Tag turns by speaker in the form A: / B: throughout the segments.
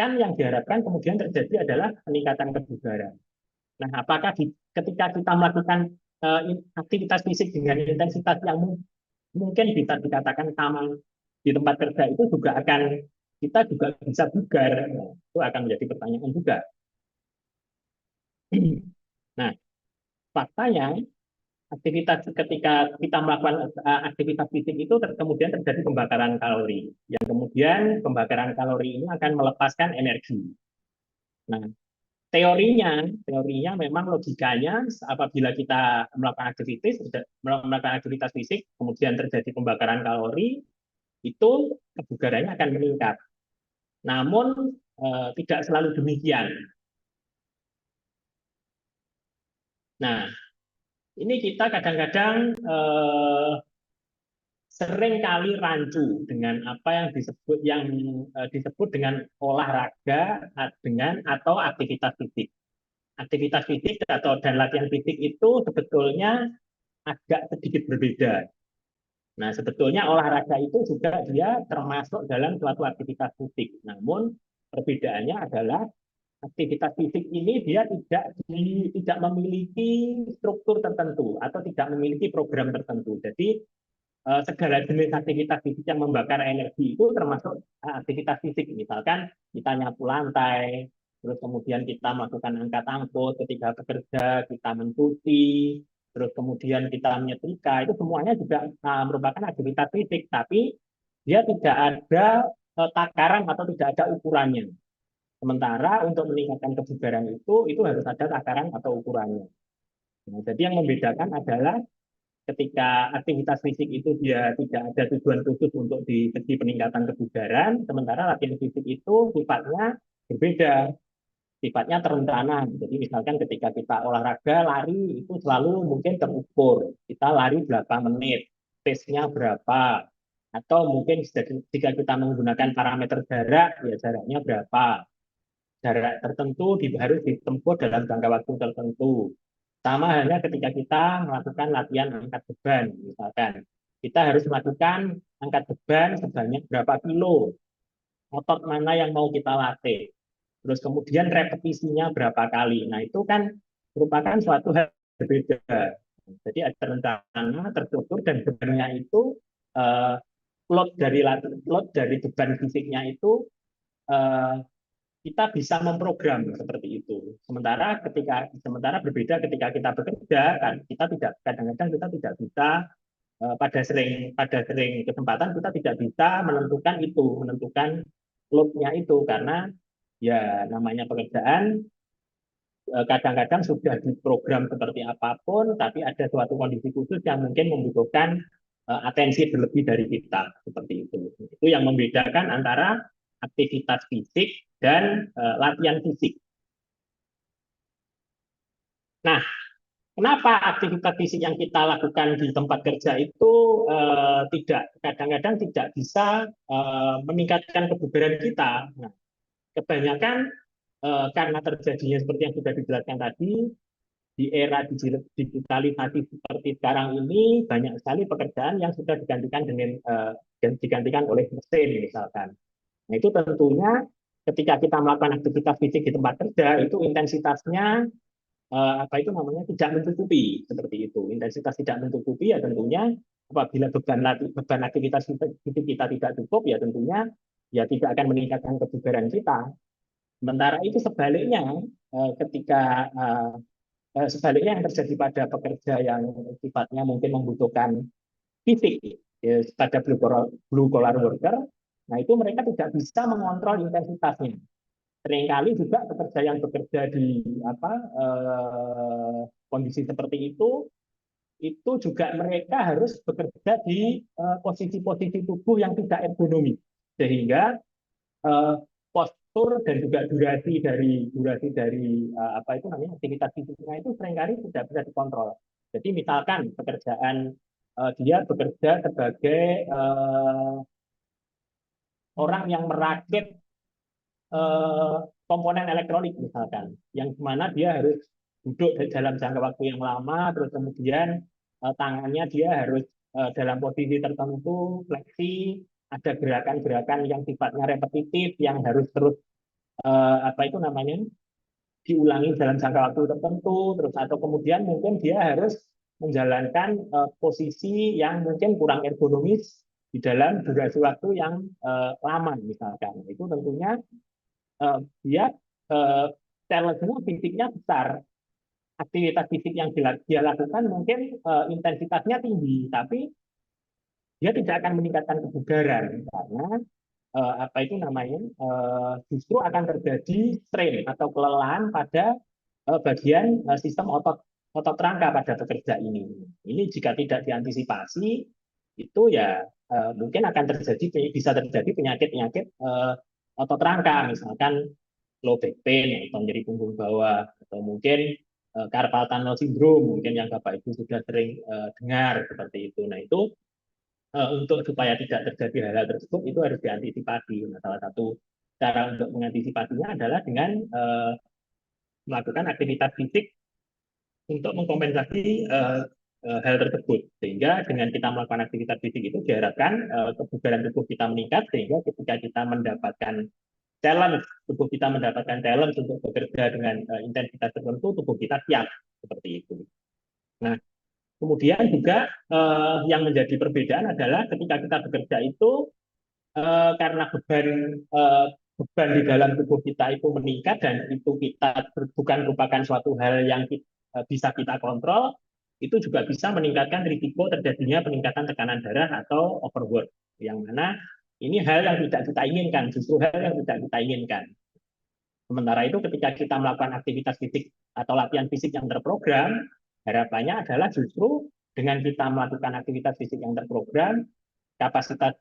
A: kan yang diharapkan kemudian terjadi adalah peningkatan kebugaran. Nah, apakah ketika kita melakukan aktivitas fisik dengan intensitas yang mungkin bisa dikatakan sama di tempat kerja itu juga akan kita juga bisa bugar. Nah, itu akan menjadi pertanyaan juga. Nah, faktanya aktivitas ketika kita melakukan aktivitas fisik itu kemudian terjadi pembakaran kalori. Yang kemudian pembakaran kalori ini akan melepaskan energi. Nah, teorinya memang logikanya apabila kita melakukan aktivitas fisik, kemudian terjadi pembakaran kalori, itu kebugarannya akan meningkat. Namun tidak selalu demikian. Nah, ini kita kadang-kadang sering kali rancu dengan apa yang disebut dengan olahraga dengan atau aktivitas fisik. Aktivitas fisik dan latihan fisik itu sebetulnya agak sedikit berbeda. Nah, sebetulnya olahraga itu juga dia termasuk dalam suatu aktivitas fisik. Namun perbedaannya adalah aktivitas fisik ini dia tidak memiliki struktur tertentu atau tidak memiliki program tertentu. Jadi segala jenis aktivitas fisik yang membakar energi itu termasuk aktivitas fisik. Misalkan kita nyapu lantai, terus kemudian kita melakukan angkat angkut ketika bekerja, kita mencuci, terus kemudian kita menyetrika, itu semuanya juga merupakan aktivitas fisik, tapi dia tidak ada takaran atau tidak ada ukurannya. Sementara untuk meningkatkan kebugaran itu harus ada takaran atau ukurannya. Nah, jadi yang membedakan adalah ketika aktivitas fisik itu dia tidak ada tujuan khusus untuk di segi peningkatan kebugaran, sementara latihan fisik itu sifatnya berbeda, sifatnya terencana. Jadi misalkan ketika kita olahraga lari itu selalu mungkin terukur, kita lari berapa menit, pace-nya berapa, atau mungkin jika kita menggunakan parameter jarak, ya jaraknya berapa, jarak tertentu harus ditempuh dalam jangka waktu tertentu. Sama halnya ketika kita melakukan latihan angkat beban, misalkan. Kita harus melakukan angkat beban sebanyak berapa kilo, otot mana yang mau kita latih. Terus kemudian repetisinya berapa kali. Nah, itu kan merupakan suatu hal yang berbeda. Jadi ada rencana terstruktur dan bebannya itu uh, load dari beban fisiknya itu uh, kita bisa memprogram seperti itu. Sementara berbeda ketika kita bekerja, kan kita tidak kadang-kadang kita tidak bisa pada sering kesempatan kita tidak bisa menentukan load-nya itu karena ya namanya pekerjaan kadang-kadang sudah diprogram seperti apapun, tapi ada suatu kondisi khusus yang mungkin membutuhkan atensi berlebih dari kita seperti itu. Itu yang membedakan antara aktivitas fisik dan latihan fisik. Nah, kenapa aktivitas fisik yang kita lakukan di tempat kerja itu kadang-kadang tidak bisa meningkatkan kebugaran kita? Nah, kebanyakan karena terjadinya seperti yang sudah dijelaskan tadi, di era digitalisasi seperti sekarang ini banyak sekali pekerjaan yang sudah digantikan oleh mesin misalkan. Nah, itu tentunya ketika kita melakukan aktivitas fisik di tempat kerja itu intensitasnya apa itu namanya tidak mencukupi seperti itu. Intensitas tidak mencukupi ya tentunya apabila beban aktivitas fisik kita tidak cukup ya tentunya ya tidak akan meningkatkan kebugaran kita. Sementara itu sebaliknya yang terjadi pada pekerja yang sifatnya mungkin membutuhkan fisik ya, pada blue collar worker, nah itu mereka tidak bisa mengontrol intensitasnya. Seringkali juga pekerja yang bekerja di kondisi seperti itu juga mereka harus bekerja di posisi-posisi tubuh yang tidak ergonomis, sehingga postur dan juga durasi dari apa itu namanya aktivitas fisiknya itu seringkali tidak bisa dikontrol. Jadi misalkan pekerjaan dia bekerja sebagai orang yang merakit komponen elektronik misalkan, yang mana dia harus duduk dalam jangka waktu yang lama, terus kemudian tangannya dia harus dalam posisi tertentu, fleksi, ada gerakan-gerakan yang sifatnya repetitif, yang harus terus apa itu namanya, diulangi dalam jangka waktu tertentu, terus atau kemudian mungkin dia harus menjalankan posisi yang mungkin kurang ergonomis di dalam durasi waktu yang lama misalkan. Itu tentunya dia challenge-nya fisiknya besar. Aktivitas fisik yang dia lakukan mungkin intensitasnya tinggi, tapi dia tidak akan meningkatkan kebugaran karena apa itu namanya, justru akan terjadi strain atau kelelahan pada bagian sistem otot otot rangka pada pekerja ini. Ini jika tidak diantisipasi itu ya mungkin akan terjadi, bisa terjadi penyakit-penyakit otot rangka, misalkan low back pain atau nyeri punggung bawah, atau mungkin carpal tunnel syndrome mungkin yang Bapak Ibu sudah sering dengar seperti itu. Nah itu untuk supaya tidak terjadi hal-hal tersebut itu harus diantisipasi. Nah, salah satu cara untuk mengantisipasinya adalah dengan melakukan aktivitas fisik untuk mengkompensasi hal tersebut. Sehingga dengan kita melakukan aktivitas fisik itu diharapkan kebugaran tubuh kita meningkat, sehingga ketika kita mendapatkan challenge, tubuh kita mendapatkan challenge untuk bekerja dengan intensitas tertentu, tubuh kita siap seperti itu. Nah, kemudian juga yang menjadi perbedaan adalah ketika kita bekerja itu karena beban di dalam tubuh kita itu meningkat dan itu kita bukan merupakan suatu hal yang bisa kita kontrol, itu juga bisa meningkatkan risiko terjadinya peningkatan tekanan darah atau overwork, yang mana ini hal yang tidak kita inginkan, justru hal yang tidak kita inginkan. Sementara itu ketika kita melakukan aktivitas fisik atau latihan fisik yang terprogram, harapannya adalah justru dengan kita melakukan aktivitas fisik yang terprogram, kapasitas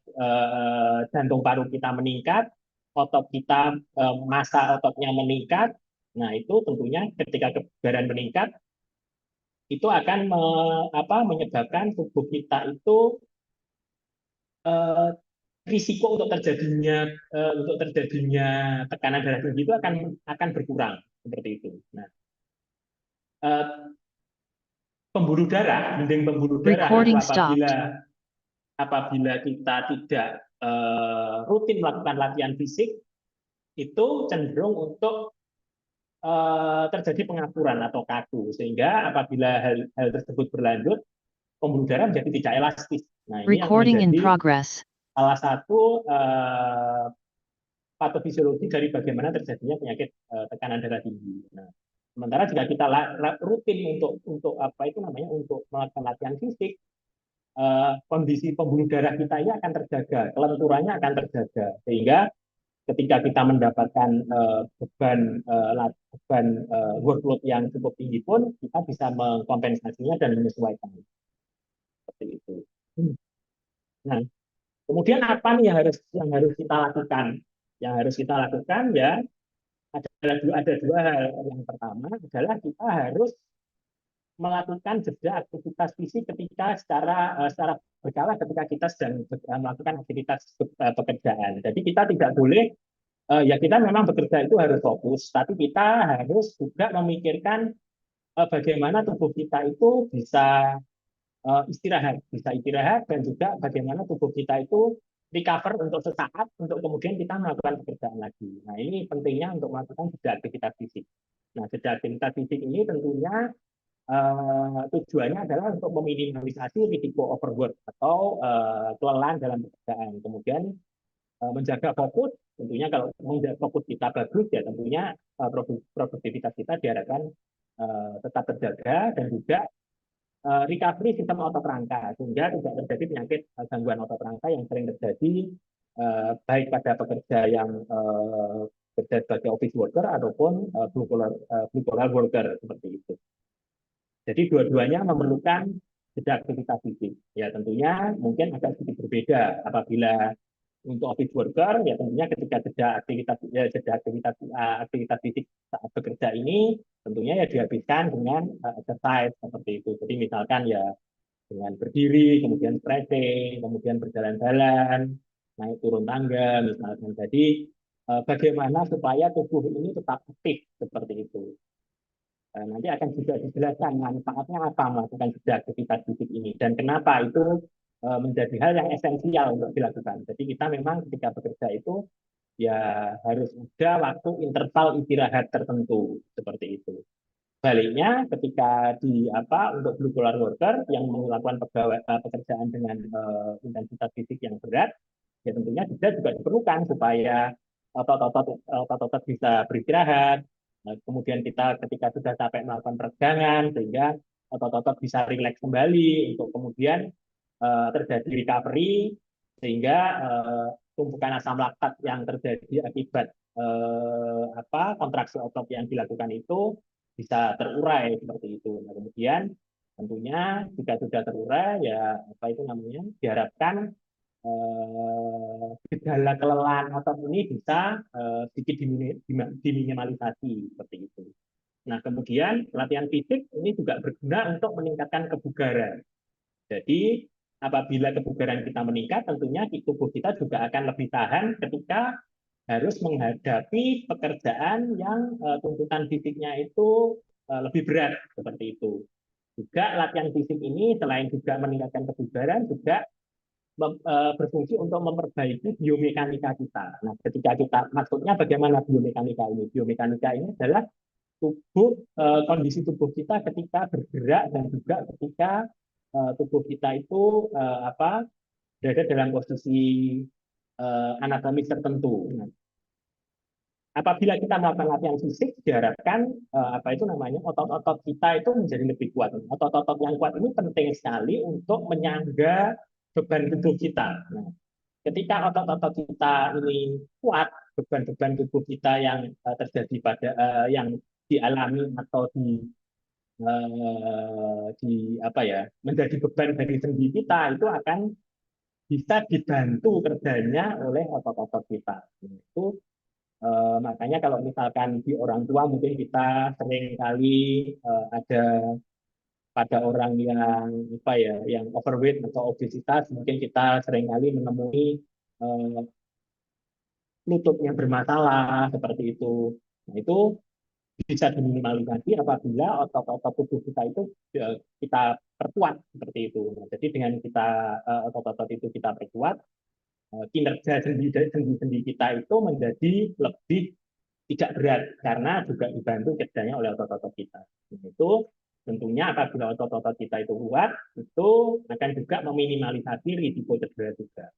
A: jantung paru kita meningkat, otot kita massa ototnya meningkat. Nah, itu tentunya ketika kebugaran meningkat itu akan menyebabkan tubuh kita itu eh, risiko untuk terjadinya tekanan darah tinggi itu akan berkurang seperti itu. Nah, eh, dinding pembuluh darah itu
B: Recording
A: apabila
B: stopped.
A: apabila kita tidak rutin melakukan latihan fisik, itu cenderung untuk terjadi pengapuran atau kaku, sehingga apabila hal tersebut berlanjut, pembuluh darah menjadi tidak elastis. Nah, ini yang
B: Recording in
A: menjadi
B: progress.
A: salah satu patofisiologi dari bagaimana terjadinya penyakit tekanan darah tinggi. Nah, sementara jika kita rutin untuk apa itu namanya, untuk melakukan latihan fisik, kondisi pembuluh darah kita ini akan terjaga, kelenturannya akan terjaga, sehingga ketika kita mendapatkan beban workload yang cukup tinggi pun kita bisa mengkompensasinya dan menyesuaikan seperti itu. Nah, kemudian apa nih yang harus kita lakukan? Yang harus kita lakukan ya ada dua hal. Yang pertama adalah kita harus melakukan jeda aktivitas fisik ketika secara berkala ketika kita sedang melakukan aktivitas pekerjaan. Jadi kita tidak boleh ya kita memang bekerja itu harus fokus, tapi kita harus juga memikirkan bagaimana tubuh kita itu bisa istirahat dan juga bagaimana tubuh kita itu recover untuk sesaat untuk kemudian kita melakukan pekerjaan lagi. Nah, ini pentingnya untuk melakukan jeda aktivitas fisik. Nah, jeda aktivitas fisik ini tentunya tujuannya adalah untuk meminimalisasi risiko overwork atau kelelahan dalam pekerjaan. Kemudian menjaga fokus, tentunya kalau menjaga fokus kita bagus ya tentunya produktivitas kita diharapkan tetap terjaga dan juga recovery sistem otot rangka sehingga tidak terjadi penyakit gangguan otot rangka yang sering terjadi baik pada pekerja yang bekerja sebagai office worker ataupun blue collar worker seperti itu. Jadi dua-duanya memerlukan jeda aktivitas fisik. Ya tentunya mungkin agak sedikit berbeda apabila untuk office worker ya tentunya ketika aktivitas fisik saat bekerja ini tentunya ya dihabiskan dengan exercise seperti itu. Jadi misalkan ya dengan berdiri, kemudian stretching, kemudian berjalan-jalan, naik turun tangga misalkan. Jadi bagaimana supaya tubuh ini tetap aktif seperti itu. Nanti akan juga dijelaskan manfaatnya apa melakukan jeda aktivitas fisik ini dan kenapa itu menjadi hal yang esensial untuk dilakukan. Jadi kita memang ketika bekerja itu ya harus ada waktu interval istirahat tertentu seperti itu. Baliknya ketika untuk blue collar worker yang melakukan pekerjaan dengan intensitas fisik yang berat, ya tentunya juga diperlukan supaya otot-otot bisa beristirahat. Nah, kemudian kita ketika sudah capek melakukan peregangan sehingga otot-otot bisa rileks kembali untuk kemudian terjadi recovery sehingga tumpukan asam laktat yang terjadi akibat kontraksi otot yang dilakukan itu bisa terurai seperti itu. Nah, kemudian tentunya jika sudah terurai ya diharapkan gejala kelelahan otot ini bisa sedikit diminimalisasi seperti itu. Nah, kemudian latihan fisik ini juga berguna untuk meningkatkan kebugaran. Jadi, apabila kebugaran kita meningkat, tentunya tubuh kita juga akan lebih tahan ketika harus menghadapi pekerjaan yang tuntutan fisiknya itu lebih berat seperti itu. Juga latihan fisik ini selain juga meningkatkan kebugaran, juga berfungsi untuk memperbaiki biomekanika kita. Nah, ketika kita maksudnya bagaimana biomekanika ini? Biomekanika ini adalah kondisi tubuh kita ketika bergerak dan juga ketika tubuh kita itu berada dalam posisi anatomis tertentu. Nah, apabila kita melakukan latihan fisik, diharapkan otot-otot kita itu menjadi lebih kuat. Otot-otot yang kuat ini penting sekali untuk menyangga beban tubuh kita. Nah, ketika otot-otot kita ini kuat, beban-beban tubuh kita yang terjadi pada yang dialami atau menjadi beban dari sendi kita itu akan bisa dibantu kerjanya oleh otot-otot kita. Itu makanya kalau misalkan di orang tua mungkin kita sering kali ada pada orang yang overweight atau obesitas, mungkin kita sering kali menemui uh, lututnya bermasalah seperti itu. Nah, itu bisa diminimalisasi apabila otot-otot tubuh kita itu kita perkuat seperti itu. Nah, jadi dengan kita otot-otot itu kita perkuat, kinerja sendi-sendi kita itu menjadi lebih tidak berat karena juga dibantu kerjanya oleh otot-otot kita. Itu tentunya apabila otot-otot kita itu kuat, itu akan juga meminimalisasi risiko cedera juga.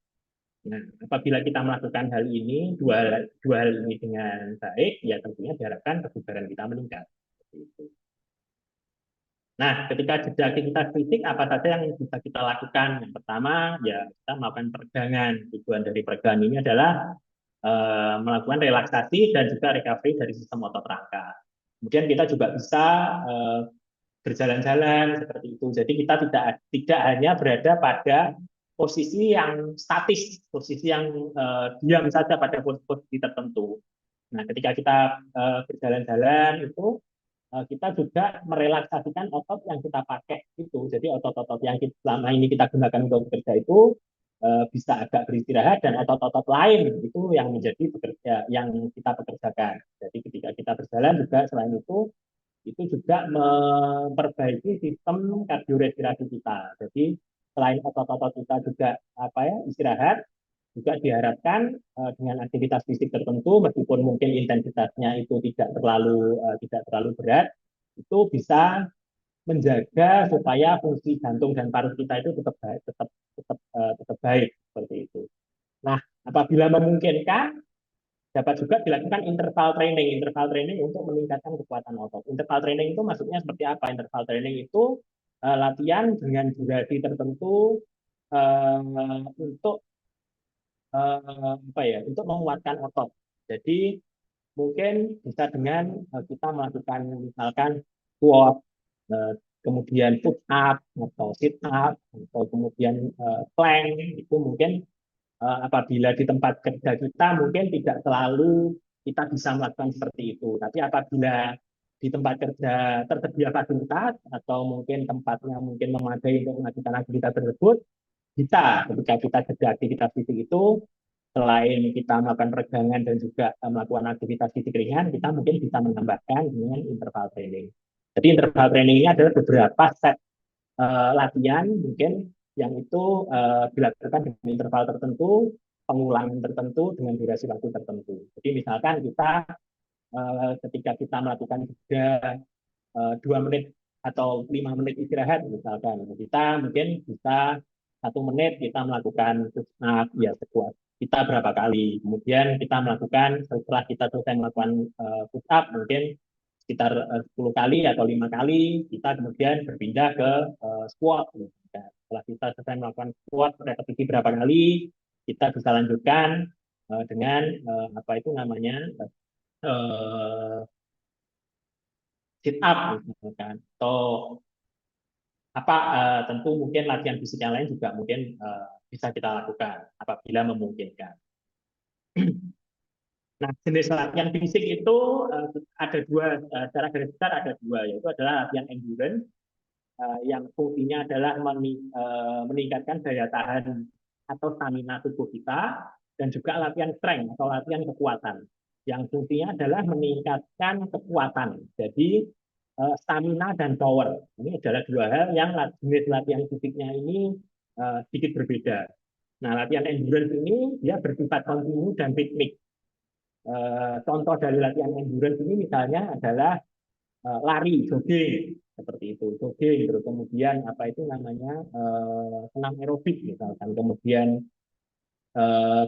A: Nah, apabila kita melakukan hal ini, dua hal ini dengan baik, ya tentunya diharapkan kebugaran kita meningkat. Nah, ketika jeda aktivitas fisik, apa saja yang bisa kita lakukan? Yang pertama, ya kita melakukan peregangan. Tujuan dari peregangan ini adalah melakukan relaksasi dan juga recovery dari sistem otot rangka. Kemudian kita juga bisa berjalan-jalan seperti itu. Jadi kita tidak hanya berada pada posisi yang statis, posisi yang diam saja pada posisi tertentu. Nah, ketika kita berjalan-jalan itu kita juga merelaksasikan otot yang kita pakai itu. Jadi otot-otot yang selama ini kita gunakan untuk bekerja itu bisa agak beristirahat dan otot-otot lain itu yang menjadi bekerja yang kita pekerjakan. Jadi ketika kita berjalan juga selain itu juga memperbaiki sistem kardiorespirasi kita. Jadi selain otot-otot kita juga istirahat, juga diharapkan dengan aktivitas fisik tertentu meskipun mungkin intensitasnya itu tidak terlalu berat, itu bisa menjaga supaya fungsi jantung dan paru kita itu tetap baik seperti itu. Nah, apabila memungkinkan dapat juga dilakukan interval training. Interval training untuk meningkatkan kekuatan otot. Interval training itu maksudnya seperti apa? Interval training itu latihan dengan durasi tertentu untuk untuk menguatkan otot. Jadi mungkin bisa dengan kita melakukan misalkan squat, kemudian push up atau sit up atau kemudian plank itu mungkin apabila di tempat kerja kita mungkin tidak selalu kita bisa melakukan seperti itu. Tapi apabila di tempat kerja tersedia fasilitas atau mungkin tempatnya mungkin memadai untuk melakukan aktivitas tersebut, kita ketika kita jeda aktivitas fisik itu selain kita melakukan peregangan dan juga melakukan aktivitas fisik ringan, kita mungkin bisa menambahkan dengan interval training. Jadi interval training ini adalah beberapa set latihan mungkin yang itu dilakukan dengan interval tertentu pengulangan tertentu dengan durasi waktu tertentu. Jadi misalkan kita ketika kita melakukan jeda 2 menit atau 5 menit istirahat misalkan, kita mungkin bisa 1 menit kita melakukan push up ya sekuat kita berapa kali, kemudian kita melakukan setelah kita selesai melakukan push up mungkin sekitar 10 kali atau 5 kali, kita kemudian berpindah ke squat. Nah, setelah kita selesai melakukan squat repetisi berapa kali, kita bisa lanjutkan dengan apa itu namanya sit up misalkan, atau apa tentu mungkin latihan fisik yang lain juga mungkin bisa kita lakukan apabila memungkinkan. Nah, jenis latihan fisik itu ada dua, secara garis besar ada dua, yaitu adalah latihan endurance yang fungsinya adalah meningkatkan daya tahan atau stamina tubuh kita, dan juga latihan strength atau latihan kekuatan yang fungsinya adalah meningkatkan kekuatan. Jadi stamina dan power ini adalah dua hal yang jenis latihan fisiknya ini sedikit berbeda. Nah, latihan endurance ini dia bersifat kontinu dan ritmik. Contoh dari latihan endurance ini misalnya adalah lari, jogging, seperti itu, jogging, terus kemudian apa itu namanya senam aerobik misalkan, kemudian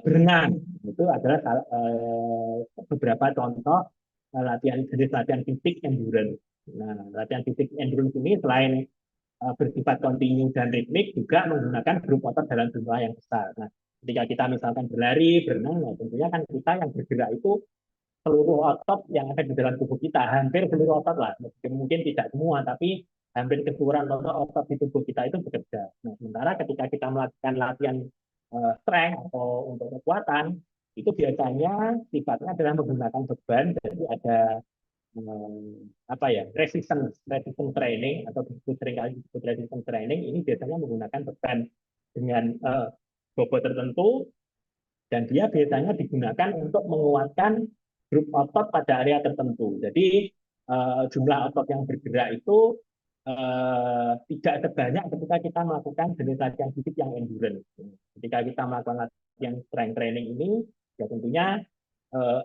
A: berenang, itu adalah beberapa contoh latihan jenis latihan fisik endurance. Nah, latihan fisik endurance ini selain bersifat kontinu dan ritmik juga menggunakan grup otot dalam jumlah yang besar. Nah, ketika kita misalkan berlari, berenang, nah tentunya kan kita yang bergerak itu seluruh otot yang ada di dalam tubuh kita, hampir seluruh otot lah, mungkin tidak semua, tapi hampir keseluruhan otot di tubuh kita itu bekerja. Nah, sementara ketika kita melakukan latihan strength atau untuk kekuatan, itu biasanya sifatnya adalah menggunakan beban, jadi ada apa ya, resistance training atau seringkali disebut resistance training. Ini biasanya menggunakan beban dengan bobot tertentu, dan dia biasanya digunakan untuk menguatkan grup otot pada area tertentu. Jadi jumlah otot yang bergerak itu tidak sebanyak ketika kita melakukan jenis latihan fisik yang endurance. Ketika kita melakukan latihan strength training ini, ya tentunya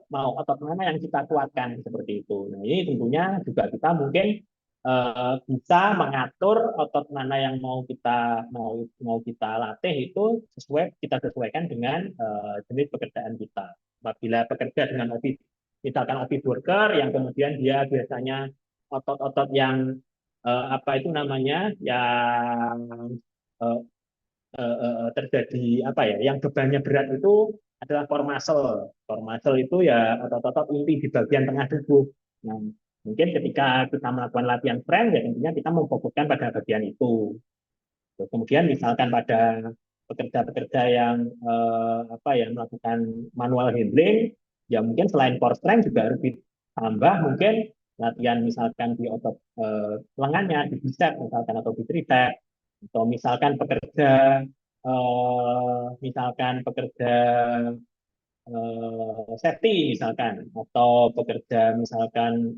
A: mau otot mana yang kita kuatkan seperti itu. Nah, ini tentunya juga kita mungkin bisa mengatur otot mana yang mau kita latih itu kita sesuaikan dengan jenis pekerjaan kita. Apabila bekerja dengan misalkan office worker yang kemudian dia biasanya otot-otot yang apa itu namanya yang uh, terjadi apa ya, yang bebannya berat itu adalah core muscle. Core muscle itu ya otot-otot inti di bagian tengah tubuh. Nah, mungkin ketika kita melakukan latihan strength ya tentunya kita memfokuskan pada bagian itu. Terus kemudian misalkan pada pekerja-pekerja yang apa ya, melakukan manual handling, ya mungkin selain core strength juga harus ditambah mungkin latihan misalkan di otot lengannya, di bicep misalkan atau di tricep, atau misalkan pekerja safety misalkan, atau pekerja misalkan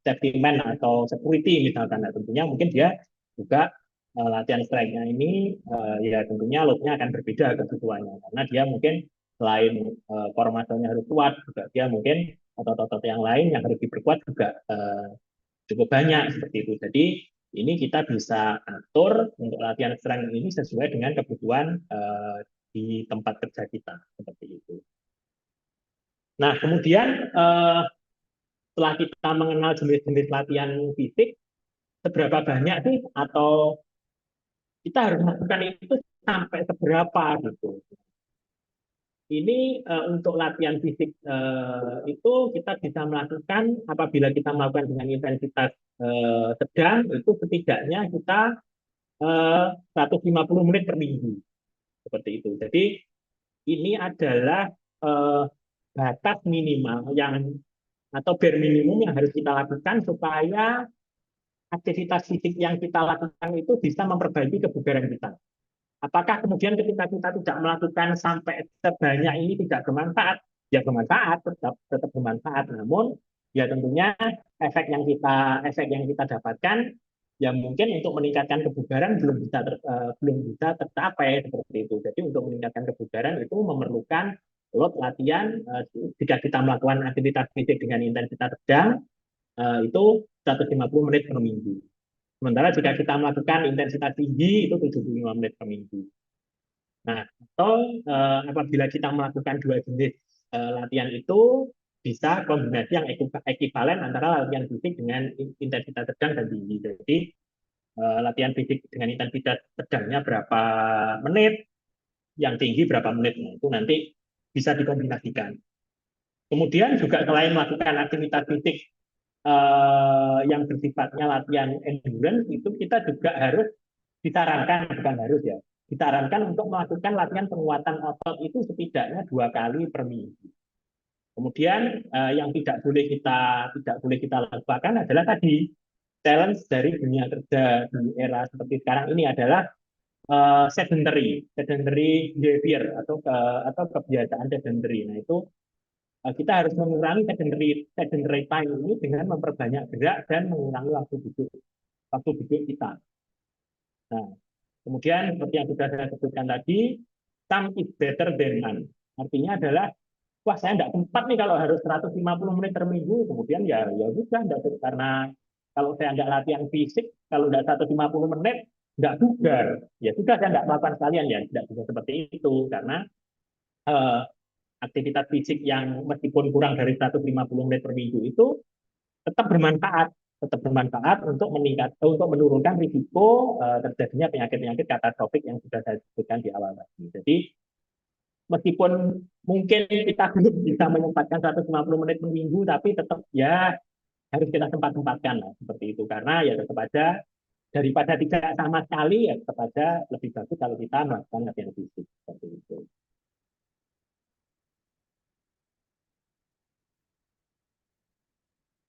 A: safety man atau security misalkan. Nah, tentunya mungkin dia juga latihan strength-nya ini ya tentunya load-nya akan berbeda kebutuhannya, karena dia mungkin selain core muscle-nya harus kuat, juga dia mungkin otot-otot yang lain yang harus diperkuat juga cukup banyak seperti itu. Jadi ini kita bisa atur untuk latihan strength ini sesuai dengan kebutuhan di tempat kerja kita seperti itu. Nah, kemudian setelah kita mengenal jenis-jenis latihan fisik, seberapa banyak sih atau kita harus melakukan itu sampai seberapa gitu. Ini untuk latihan fisik itu kita bisa melakukan apabila kita melakukan dengan intensitas sedang, itu setidaknya kita 150 menit per minggu seperti itu. Jadi ini adalah batas minimal yang atau bare minimum yang harus kita lakukan supaya aktivitas fisik yang kita lakukan itu bisa memperbaiki kebugaran kita. Apakah kemudian ketika kita tidak melakukan sampai sebanyak ini tidak bermanfaat? Ya bermanfaat, tetap bermanfaat. Namun ya tentunya efek yang kita dapatkan ya mungkin untuk meningkatkan kebugaran belum bisa tercapai seperti itu. Jadi untuk meningkatkan kebugaran itu memerlukan load latihan. Jika kita melakukan aktivitas fisik dengan intensitas sedang, itu 150 menit per minggu. Sementara jika kita melakukan intensitas tinggi itu 75 menit per minggu. Nah, atau apabila kita melakukan dua jenis latihan itu bisa kombinasi yang ekivalen antara latihan fisik dengan intensitas sedang dan tinggi. Jadi latihan fisik dengan intensitas sedangnya berapa menit, yang tinggi berapa menit. Nah, itu nanti bisa dikombinasikan. Kemudian juga selain melakukan aktivitas fisik yang bersifatnya latihan endurance, itu kita juga harus disarankan, bukan harus ya, disarankan untuk melakukan latihan penguatan otot itu setidaknya 2 kali per minggu. Kemudian yang tidak boleh kita lakukan adalah tadi challenge dari dunia kerja di era seperti sekarang ini adalah sedentary behavior atau kebiasaan sedentary. Nah itu kita harus mengurangi sedentary time ini dengan memperbanyak gerak dan mengurangi waktu duduk kita. Nah, kemudian seperti yang sudah saya sebutkan tadi, some is better than none. Artinya adalah, wah saya tidak sempat nih kalau harus 150 menit per minggu, kemudian ya sudah, karena kalau saya nggak latihan fisik, kalau nggak 150 menit, nggak bugar. Ya sudah, saya nggak melakukan sekalian, ya tidak bisa seperti itu, karena eh, aktivitas fisik yang meskipun kurang dari 150 menit per minggu itu tetap bermanfaat untuk menurunkan risiko terjadinya penyakit-penyakit katastrofik yang sudah saya sebutkan di awal tadi. Jadi meskipun mungkin kita belum bisa menyempatkan 150 menit per minggu, tapi tetap ya harus kita sempat-sempatkan lah seperti itu, karena ya tetap aja daripada tidak sama sekali, ya tetap aja lebih bagus kalau kita melakukan latihan fisik seperti itu.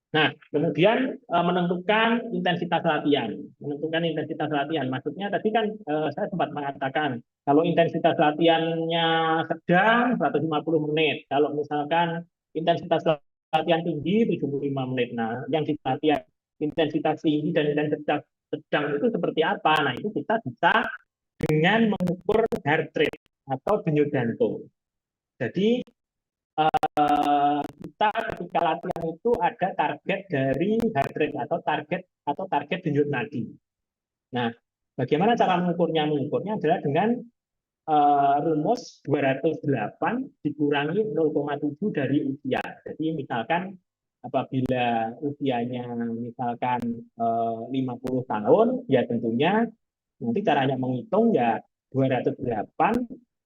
A: Nah, kemudian menentukan intensitas latihan. Menentukan intensitas latihan. Maksudnya tadi kan saya sempat mengatakan kalau intensitas latihannya sedang 150 menit. Kalau misalkan intensitas latihan tinggi 75 menit. Nah, yang latihan intensitas tinggi dan intensitas sedang itu seperti apa? Nah, itu kita bisa dengan mengukur heart rate atau denyut jantung. Jadi kita ketika latihan itu ada target dari heart rate atau target denyut nadi. Nah, bagaimana cara mengukurnya? Mengukurnya adalah dengan rumus 208 dikurangi 0,7 dari usia. Jadi misalkan apabila usianya misalkan 50 tahun, ya tentunya nanti caranya menghitung ya 208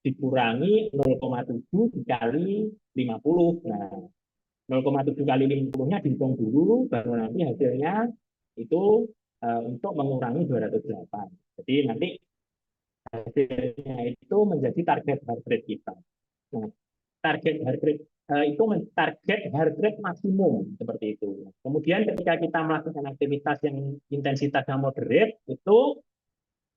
A: dikurangi 0,7 dikali 50. Nah, 0,7 kali 50-nya dihitung dulu, baru nanti hasilnya itu untuk mengurangi 208. Jadi nanti hasilnya itu menjadi target heart rate kita. Nah, target heart rate itu target heart rate maksimum seperti itu. Kemudian ketika kita melakukan aktivitas yang intensitasnya moderate, itu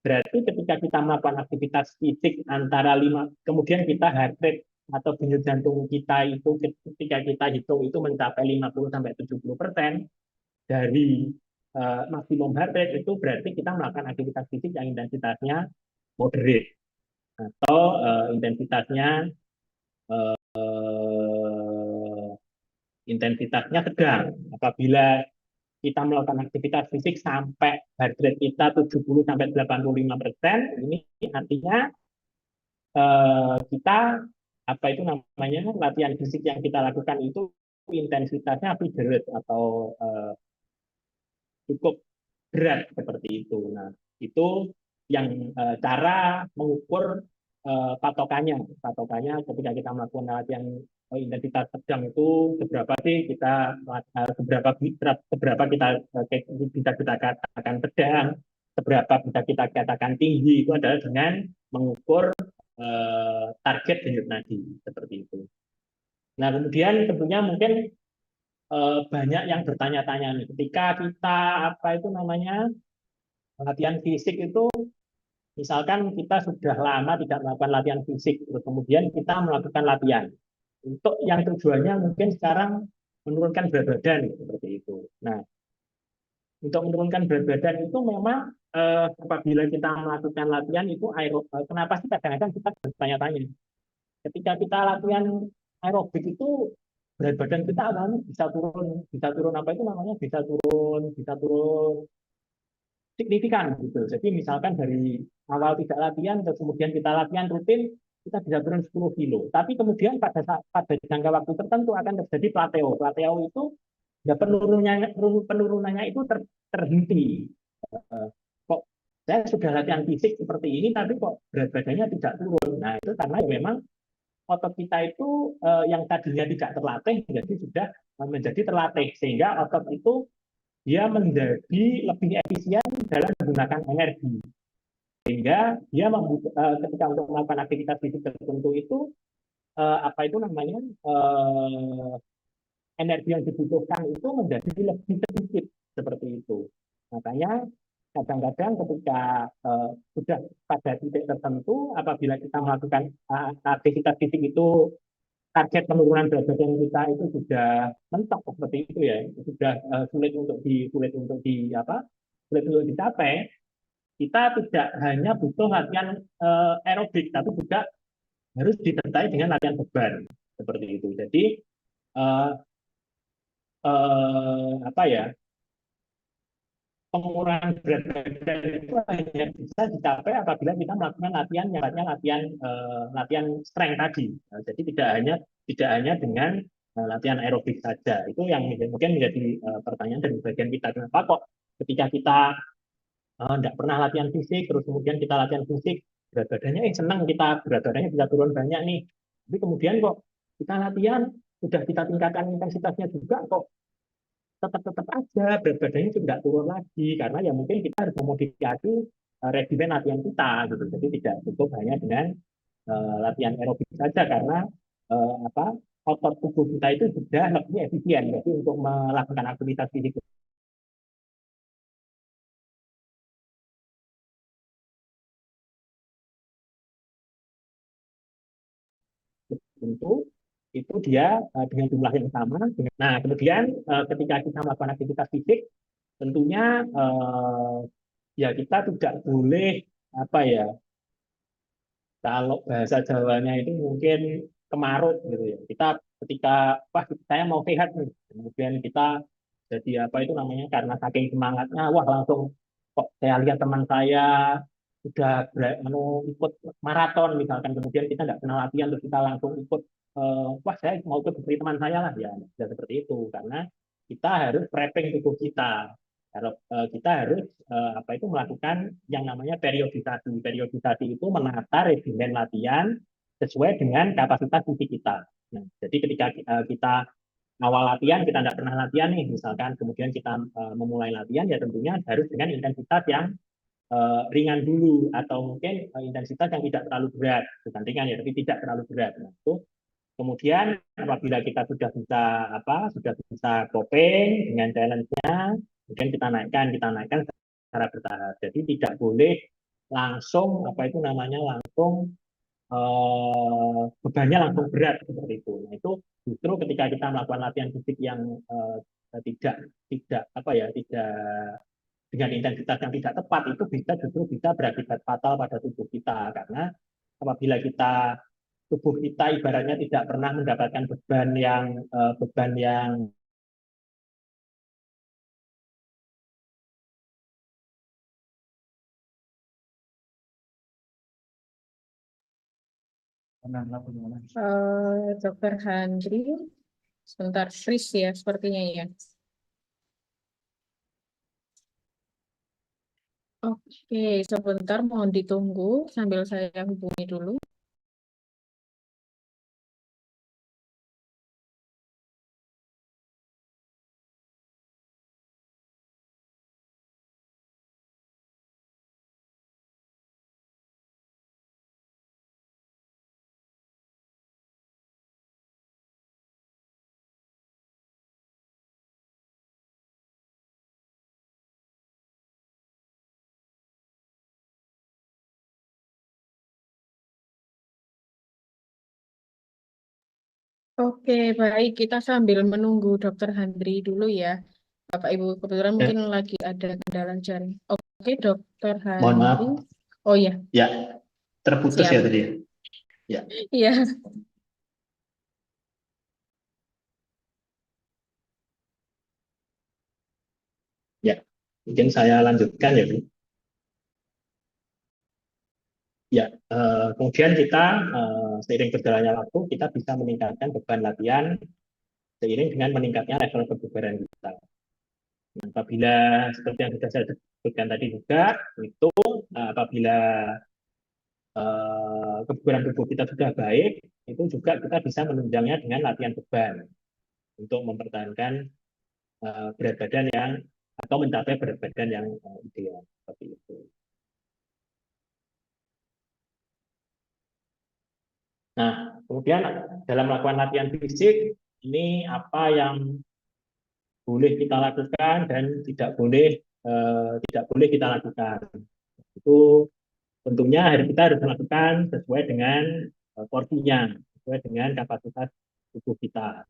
A: berarti ketika kita melakukan aktivitas fisik antara 5, kemudian kita heart rate atau denyut jantung kita itu ketika kita hitung itu mencapai 50-70% dari maksimum heart rate, itu berarti kita melakukan aktivitas fisik yang intensitasnya moderate atau intensitasnya sedang. Apabila kita melakukan aktivitas fisik sampai heart rate kita 70-85%, ini artinya kita apa itu namanya latihan fisik yang kita lakukan itu intensitasnya moderate atau cukup berat seperti itu. Nah, itu yang cara mengukur patokannya. Patokannya ketika kita melakukan latihan intensitas sedang itu seberapa sih kita seberapa kita bisa kita katakan sedang, seberapa bisa kita katakan tinggi, itu adalah dengan mengukur target denyut nadi seperti itu. Nah, kemudian tentunya mungkin banyak yang bertanya-tanya nih, ketika kita apa itu namanya latihan fisik itu, misalkan kita sudah lama tidak melakukan latihan fisik, terus kemudian kita melakukan latihan untuk yang tujuannya mungkin sekarang menurunkan berat badan seperti itu. Nah, Untuk menurunkan berat badan itu memang apabila kita melakukan latihan itu kenapa sih kadang-kadang kita bertanya-tanya ketika kita latihan aerobik itu berat badan kita awalnya bisa turun apa itu namanya bisa turun signifikan gitu. Jadi misalkan dari awal tidak latihan terus kemudian kita latihan rutin kita bisa turun 10 kilo. Tapi kemudian pada jangka waktu tertentu akan terjadi plateo. Plateo itu ya penurunannya itu terhenti. Kok saya sudah latihan fisik seperti ini tapi kok berat badannya tidak turun. Nah, itu karena ya memang otot kita itu yang tadinya tidak terlatih jadi sudah menjadi terlatih sehingga otot itu dia menjadi lebih efisien dalam menggunakan energi sehingga dia ketika untuk melakukan aktivitas fisik tertentu itu apa itu namanya energi yang dibutuhkan itu menjadi lebih sedikit seperti itu. Makanya kadang-kadang ketika sudah pada titik tertentu apabila kita melakukan aktivitas fisik itu target penurunan berat badan kita itu sudah mentok seperti itu ya, sudah sulit untuk dicapai. Kita tidak hanya butuh latihan aerobik, tapi juga harus disertai dengan latihan beban seperti itu. Jadi uh, apa ya, pengurangan berat badan itu hanya bisa dicapai apabila kita melakukan latihan yang latihan latihan strength tadi. Jadi tidak hanya dengan latihan aerobik saja. Itu yang mungkin menjadi pertanyaan dari bagian kita. Kenapa kok ketika kita tidak pernah latihan fisik, terus kemudian kita latihan fisik, berat badannya senang kita, berat badannya bisa turun banyak nih. Tapi kemudian kok kita latihan, sudah kita tingkatkan intensitasnya juga, kok tetap aja berat badannya itu tidak turun lagi karena ya mungkin kita harus memodifikasi regimen latihan kita gitu. Jadi tidak cukup hanya dengan latihan aerobik saja karena apa otot tubuh kita itu sudah lebih efisien jadi untuk melakukan aktivitas fisik tertentu itu dia dengan jumlah yang sama. Nah kemudian ketika kita melakukan aktivitas fisik tentunya ya kita tidak boleh apa ya kalau bahasa Jawanya itu mungkin kemarut gitu ya. Kita ketika wah saya mau sehat nih, kemudian kita jadi apa itu namanya karena saking semangatnya, wah langsung kok saya lihat teman saya sudah ikut maraton misalkan, kemudian kita nggak kenal latihan terus kita langsung ikut, wah saya mau ikut seperti teman saya lah ya, tidak seperti itu karena kita harus prepping tubuh kita. Kalau kita harus apa itu melakukan yang namanya periodisasi. Periodisasi itu menata regimen latihan sesuai dengan kapasitas fisik kita. Nah, jadi ketika kita awal latihan kita tidak pernah latihan nih, misalkan kemudian kita memulai latihan ya tentunya harus dengan intensitas yang ringan dulu atau mungkin intensitas yang tidak terlalu berat, bukan ringan ya, tapi tidak terlalu berat. Nah, itu kemudian apabila kita sudah bisa coping dengan challenge-nya, kemudian kita naikkan secara bertahap. Jadi tidak boleh langsung apa itu namanya langsung bebannya langsung berat seperti itu. Nah, itu justru ketika kita melakukan latihan fisik yang tidak tidak apa ya tidak dengan intensitas yang tidak tepat itu justru bisa berakibat fatal pada tubuh kita karena apabila tubuh kita ibaratnya tidak pernah mendapatkan beban yang
B: Dokter Handri, sebentar freeze ya sepertinya ya. Oke, sebentar mohon ditunggu sambil saya hubungi dulu. Oke, baik. Kita sambil menunggu Dokter Handri dulu ya. Bapak Ibu, kebetulan
A: Ya,
B: mungkin lagi ada kendala jaring. Oke, Dokter
A: mohon maaf.
B: Handi. Oh iya,
A: Ya, terputus
B: siap.
A: ya tadi. Ya,
B: Iya.
A: ya. Mungkin saya lanjutkan ya, Bu. Ya, kemudian kita seiring berjalannya waktu kita bisa meningkatkan beban latihan seiring dengan meningkatnya level kebugaran kita. Nah, apabila seperti yang sudah saya sebutkan tadi juga, itu apabila kebugaran tubuh kita sudah baik, itu juga kita bisa menunjangnya dengan latihan beban untuk mempertahankan berat badan yang atau mencapai berat badan yang ideal seperti itu. Nah, kemudian dalam melakukan latihan fisik ini apa yang boleh kita lakukan dan tidak boleh kita lakukan. Itu tentunya kita harus melakukan sesuai dengan porsinya, sesuai dengan kapasitas tubuh kita.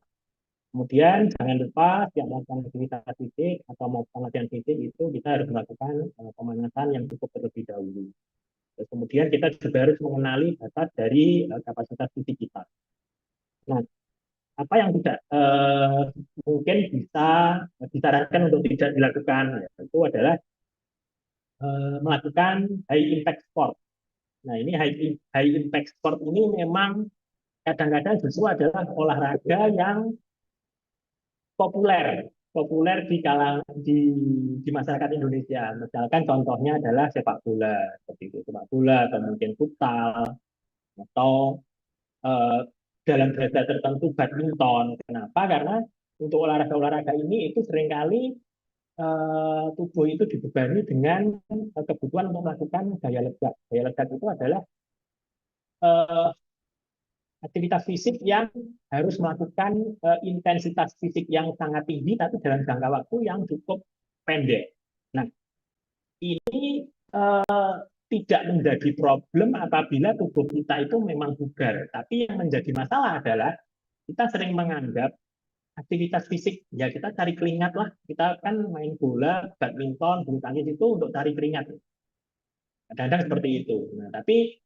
A: Kemudian jangan lupa setiap melakukan aktivitas fisik atau melakukan latihan fisik itu kita harus melakukan pemanasan yang cukup terlebih dahulu. Terus kemudian kita juga harus mengenali batas dari kapasitas fisik kita. Nah, apa yang tidak mungkin bisa disarankan untuk tidak dilakukan itu adalah melakukan high impact sport. Nah, ini high impact sport ini memang kadang-kadang justru adalah olahraga yang populer populer di masyarakat Indonesia. Misalkan contohnya adalah sepak bola, seperti itu sepak bola atau mungkin futsal atau eh, dalam bahasa tertentu badminton. Kenapa? Karena untuk olahraga-olahraga ini itu seringkali tubuh itu dibebani dengan kebutuhan untuk melakukan daya legak. Daya legak itu adalah eh, aktivitas fisik yang harus melakukan intensitas fisik yang sangat tinggi tapi dalam jangka waktu yang cukup pendek. Nah, ini tidak menjadi problem apabila tubuh kita itu memang bugar. Tapi yang menjadi masalah adalah kita sering menganggap aktivitas fisik, ya kita cari keringat lah. Kita kan main bola, badminton, bulu tangkis itu untuk cari keringat. Kadang-kadang seperti itu. Nah, tapi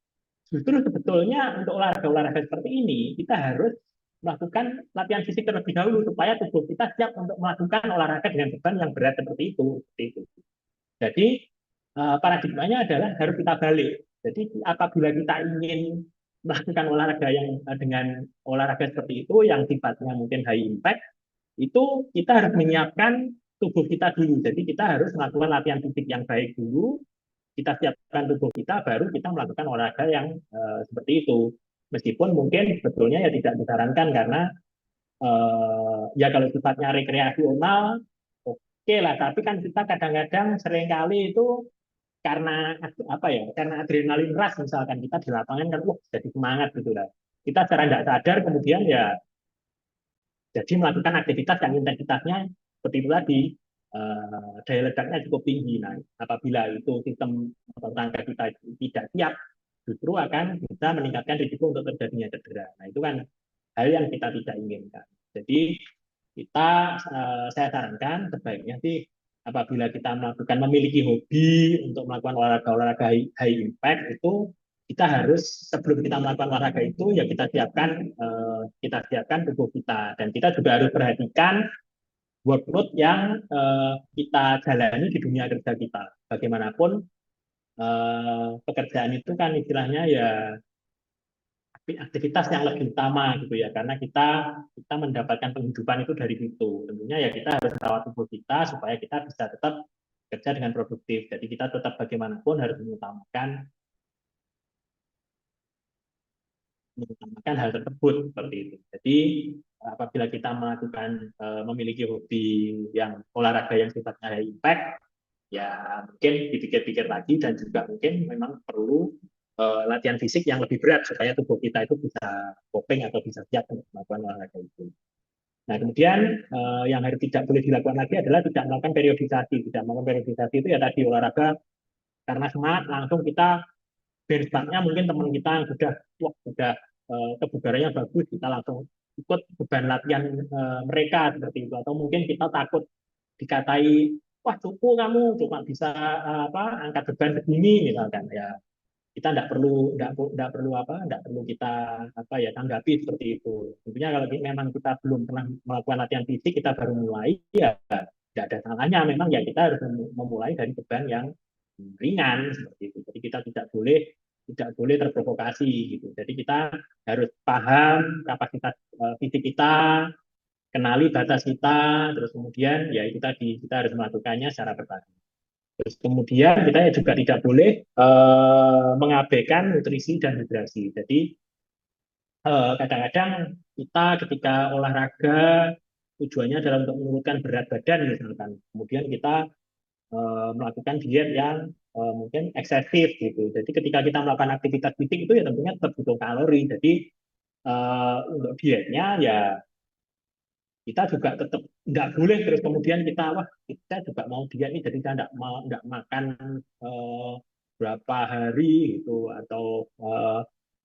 A: justru sebetulnya untuk olahraga-olahraga seperti ini, kita harus melakukan latihan fisik terlebih dahulu supaya tubuh kita siap untuk melakukan olahraga dengan beban yang berat seperti itu. Seperti itu. Jadi paradigmanya adalah harus kita balik. Jadi apabila kita ingin melakukan olahraga yang dengan olahraga seperti itu yang sifatnya mungkin high impact, itu kita harus menyiapkan tubuh kita dulu. Jadi kita harus melakukan latihan fisik yang baik dulu, kita siapkan tubuh kita, baru kita melakukan olahraga yang seperti itu. Meskipun mungkin sebetulnya ya tidak disarankan karena ya kalau sifatnya rekreasional, oke lah. Tapi kan kita kadang-kadang seringkali itu karena apa ya? Karena adrenalin rush misalkan kita di lapangan kan, jadi semangat gitu lah. Kita secara tidak sadar kemudian ya jadi melakukan aktivitas yang intensitasnya seperti itu tadi, daya ledaknya cukup tinggi. Nah, apabila itu sistem otot rangka kita tidak siap, justru akan bisa meningkatkan risiko untuk terjadinya cedera. Nah, itu kan hal yang kita tidak inginkan. Jadi kita, saya sarankan sebaiknya sih apabila kita memiliki hobi untuk melakukan olahraga-olahraga high impact itu kita harus sebelum kita melakukan olahraga itu ya kita siapkan tubuh kita dan kita juga harus perhatikan workload yang kita jalani di dunia kerja kita. Bagaimanapun pekerjaan itu kan istilahnya ya aktivitas yang lebih utama gitu ya karena kita mendapatkan penghidupan itu dari situ. Tentunya ya kita harus merawat tubuh kita supaya kita bisa tetap kerja dengan produktif. Jadi kita tetap bagaimanapun harus mengutamakan hal tersebut seperti itu. Jadi apabila kita memiliki hobi yang olahraga yang sifatnya high impact, ya mungkin dipikir-pikir lagi dan juga mungkin memang perlu latihan fisik yang lebih berat supaya tubuh kita itu bisa coping atau bisa siap untuk melakukan olahraga itu. Nah, kemudian yang harus tidak boleh dilakukan lagi adalah tidak melakukan periodisasi. Tidak melakukan periodisasi itu ya tadi olahraga karena semangat langsung kita benchmarknya mungkin teman kita yang sudah kebugarannya bagus, kita langsung ikut beban latihan mereka seperti itu. Atau mungkin kita takut dikatai, wah cukup kamu cuma bisa angkat beban segini misalkan, ya kita tidak perlu kita tanggapi seperti itu. Tentunya kalau memang kita belum pernah melakukan latihan fisik, kita baru mulai, ya tidak ada salahnya memang ya kita harus memulai dari beban yang ringan seperti itu. Jadi kita tidak boleh terprovokasi gitu. Jadi kita harus paham kapasitas fisik kita, kenali batas kita, terus kemudian ya itu tadi kita harus melakukannya secara bertahap. Terus kemudian kita juga tidak boleh mengabaikan nutrisi dan hidrasi. Jadi kadang-kadang kita ketika olahraga tujuannya adalah untuk menurunkan berat badan misalkan, kemudian kita melakukan diet yang mungkin eksesif gitu. Jadi ketika kita melakukan aktivitas fisik itu ya tentunya tetap butuh kalori. Jadi untuk dietnya ya kita juga tetap nggak boleh terus kemudian kita juga mau diet nih, jadi kita nggak makan berapa hari gitu, atau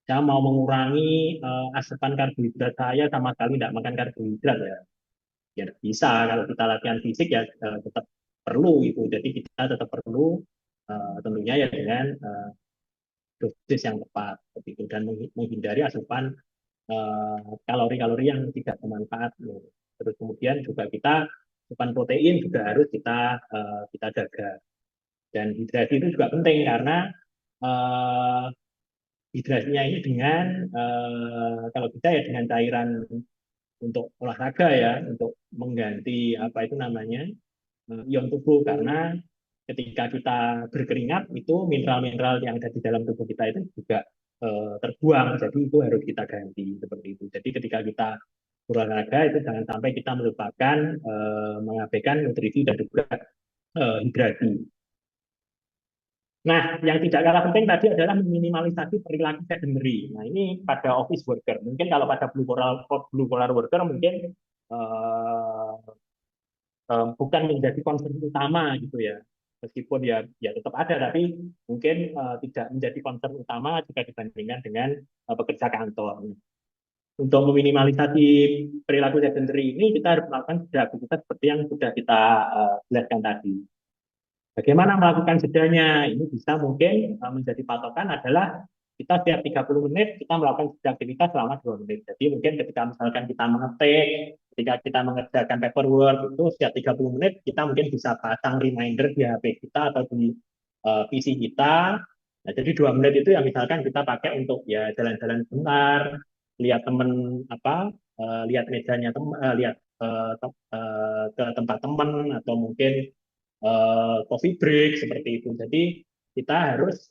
A: saya mau mengurangi asupan karbohidrat saya sama sekali nggak makan karbohidrat, ya nggak bisa. Kalau kita latihan fisik ya tetap perlu itu, jadi kita tetap perlu tentunya ya dengan dosis yang tepat seperti itu, dan menghindari asupan kalori-kalori yang tidak bermanfaat. Terus kemudian juga kita asupan protein juga harus kita jaga. Dan hidrasi itu juga penting karena uh, hidrasinya ini dengan kalau bisa ya dengan cairan untuk olahraga ya, untuk mengganti apa itu namanya ion tubuh, karena ketika kita berkeringat itu mineral-mineral yang ada di dalam tubuh kita itu juga terbuang, jadi itu harus kita ganti seperti itu. Jadi ketika kita berolahraga itu jangan sampai kita melupakan mengabaikan nutrisi dan juga hidrasi. Nah, yang tidak kalah penting tadi adalah meminimalisasi perilaku sedentary. Nah, ini pada office worker. Mungkin kalau pada blue collar worker mungkin uh, bukan menjadi concern utama gitu ya. Meskipun ya tetap ada, tapi mungkin tidak menjadi concern utama jika dibandingkan dengan pekerja kantor. Untuk meminimalisasi perilaku sedentary ini kita harus melakukan aktivitas seperti yang sudah kita jelaskan tadi. Bagaimana melakukan jedanya? Ini bisa mungkin menjadi patokan adalah kita setiap 30 menit kita melakukan aktivitas selama 2 menit. Jadi mungkin ketika misalkan kita mengetik, ketika kita mengerjakan paperwork itu setiap 30 menit kita mungkin bisa pasang reminder di HP kita atau di PC kita. Nah, jadi 2 menit itu yang misalkan kita pakai untuk ya jalan-jalan sebentar, lihat teman lihat mejanya lihat ke tempat teman, atau mungkin coffee break seperti itu. Jadi kita harus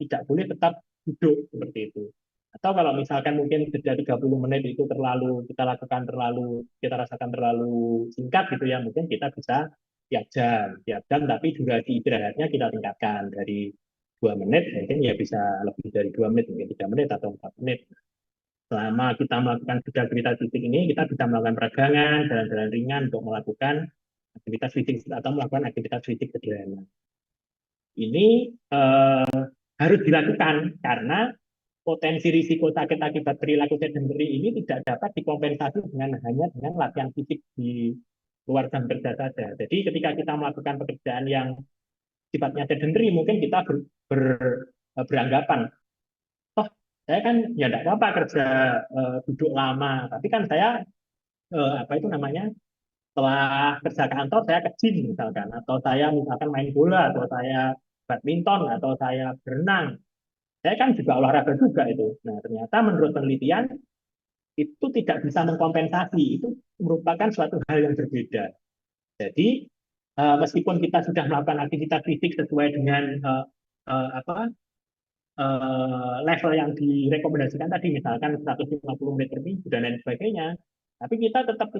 A: tidak boleh tetap duduk seperti itu. Atau kalau misalkan mungkin jeda 30 menit itu kita rasakan terlalu singkat gitu ya, mungkin kita bisa tiap jam, tapi durasi istirahatnya kita tingkatkan dari 2 menit, mungkin ya bisa lebih dari 2 menit, mungkin 3 menit atau 4 menit. Selama kita melakukan aktivitas fisik ini, kita bisa melakukan peregangan, jalan-jalan ringan untuk melakukan aktivitas fisik atau melakukan aktivitas fisik sederhana. Ini harus dilakukan karena potensi risiko sakit akibat perilaku sedentary ini tidak dapat dikompensasi hanya dengan latihan fisik di luar jam kerja saja. Jadi ketika kita melakukan pekerjaan yang sifatnya sedentary, mungkin kita beranggapan, toh saya kan ya tidak apa-apa kerja duduk lama, tapi kan saya apa itu namanya, setelah kerja kantor saya ke gym misalkan, atau saya misalkan main bola, atau saya badminton, atau saya berenang, saya kan juga olahraga juga itu. Nah, ternyata menurut penelitian itu tidak bisa mengkompensasi, itu merupakan suatu hal yang berbeda. Jadi meskipun kita sudah melakukan aktivitas fisik sesuai dengan level yang direkomendasikan tadi, misalkan 150 menit per minggu dan lain sebagainya, tapi kita tetap